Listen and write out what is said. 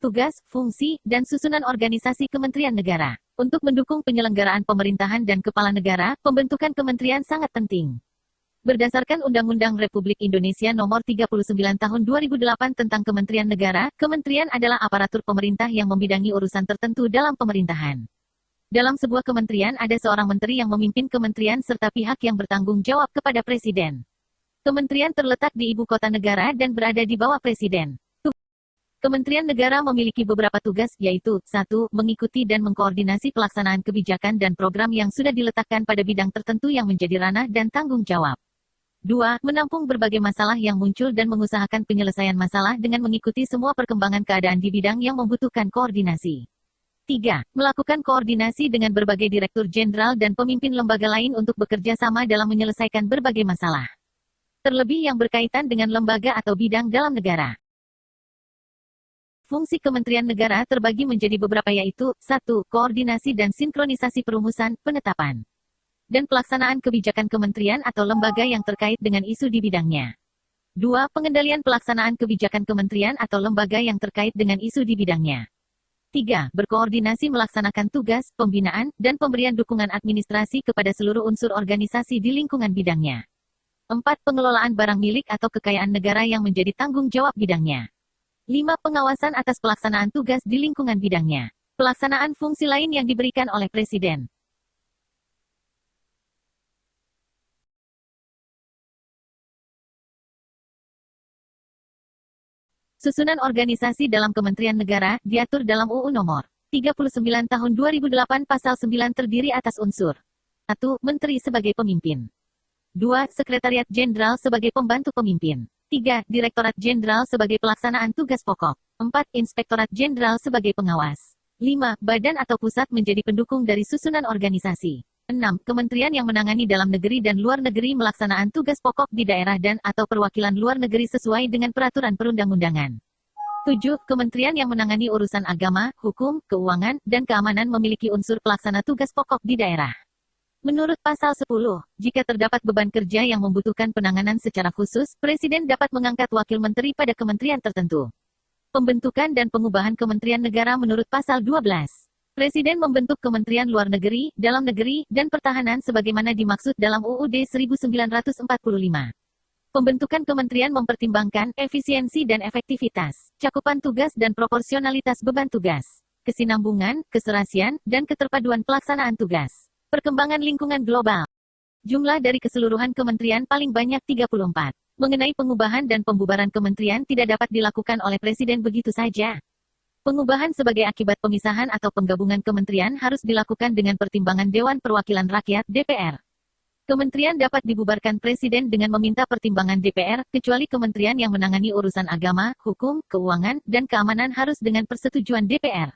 Tugas, fungsi, dan susunan organisasi Kementerian Negara. Untuk mendukung penyelenggaraan pemerintahan dan kepala negara, pembentukan kementerian sangat penting. Berdasarkan Undang-Undang Republik Indonesia Nomor 39 Tahun 2008 tentang Kementerian Negara, kementerian adalah aparatur pemerintah yang membidangi urusan tertentu dalam pemerintahan. Dalam sebuah kementerian ada seorang menteri yang memimpin kementerian serta pihak yang bertanggung jawab kepada presiden. Kementerian terletak di ibu kota negara dan berada di bawah presiden. Kementerian Negara memiliki beberapa tugas, yaitu 1. Mengikuti dan mengkoordinasi pelaksanaan kebijakan dan program yang sudah diletakkan pada bidang tertentu yang menjadi ranah dan tanggung jawab. 2. Menampung berbagai masalah yang muncul dan mengusahakan penyelesaian masalah dengan mengikuti semua perkembangan keadaan di bidang yang membutuhkan koordinasi. 3. Melakukan koordinasi dengan berbagai direktur jenderal dan pemimpin lembaga lain untuk bekerja sama dalam menyelesaikan berbagai masalah. Terlebih yang berkaitan dengan lembaga atau bidang dalam negara. Fungsi Kementerian Negara terbagi menjadi beberapa yaitu, 1. Koordinasi dan sinkronisasi perumusan, penetapan, dan pelaksanaan kebijakan kementerian atau lembaga yang terkait dengan isu di bidangnya. 2. Pengendalian pelaksanaan kebijakan kementerian atau lembaga yang terkait dengan isu di bidangnya. 3. Berkoordinasi melaksanakan tugas, pembinaan, dan pemberian dukungan administrasi kepada seluruh unsur organisasi di lingkungan bidangnya. 4. Pengelolaan barang milik atau kekayaan negara yang menjadi tanggung jawab bidangnya. 5. Pengawasan atas pelaksanaan tugas di lingkungan bidangnya. Pelaksanaan fungsi lain yang diberikan oleh Presiden. Susunan organisasi dalam Kementerian Negara diatur dalam UU Nomor 39 Tahun 2008 Pasal 9 terdiri atas unsur 1. Menteri sebagai pemimpin. 2. Sekretariat Jenderal sebagai pembantu pemimpin. 3. Direktorat Jenderal sebagai pelaksanaan tugas pokok. 4. Inspektorat Jenderal sebagai pengawas. 5. Badan atau pusat menjadi pendukung dari susunan organisasi. 6. Kementerian yang menangani dalam negeri dan luar negeri melaksanaan tugas pokok di daerah dan atau perwakilan luar negeri sesuai dengan peraturan perundang-undangan. 7. Kementerian yang menangani urusan agama, hukum, keuangan, dan keamanan memiliki unsur pelaksana tugas pokok di daerah. Menurut Pasal 10, jika terdapat beban kerja yang membutuhkan penanganan secara khusus, Presiden dapat mengangkat wakil menteri pada kementerian tertentu. Pembentukan dan pengubahan Kementerian Negara menurut Pasal 12. Presiden membentuk Kementerian Luar Negeri, Dalam Negeri, dan Pertahanan sebagaimana dimaksud dalam UUD 1945. Pembentukan kementerian mempertimbangkan efisiensi dan efektivitas, cakupan tugas dan proporsionalitas beban tugas, kesinambungan, keserasian, dan keterpaduan pelaksanaan tugas. Perkembangan lingkungan global. Jumlah dari keseluruhan kementerian paling banyak 34. Mengenai pengubahan dan pembubaran kementerian tidak dapat dilakukan oleh Presiden begitu saja. Pengubahan sebagai akibat pemisahan atau penggabungan kementerian harus dilakukan dengan pertimbangan Dewan Perwakilan Rakyat (DPR). Kementerian dapat dibubarkan Presiden dengan meminta pertimbangan DPR, kecuali kementerian yang menangani urusan agama, hukum, keuangan, dan keamanan harus dengan persetujuan DPR.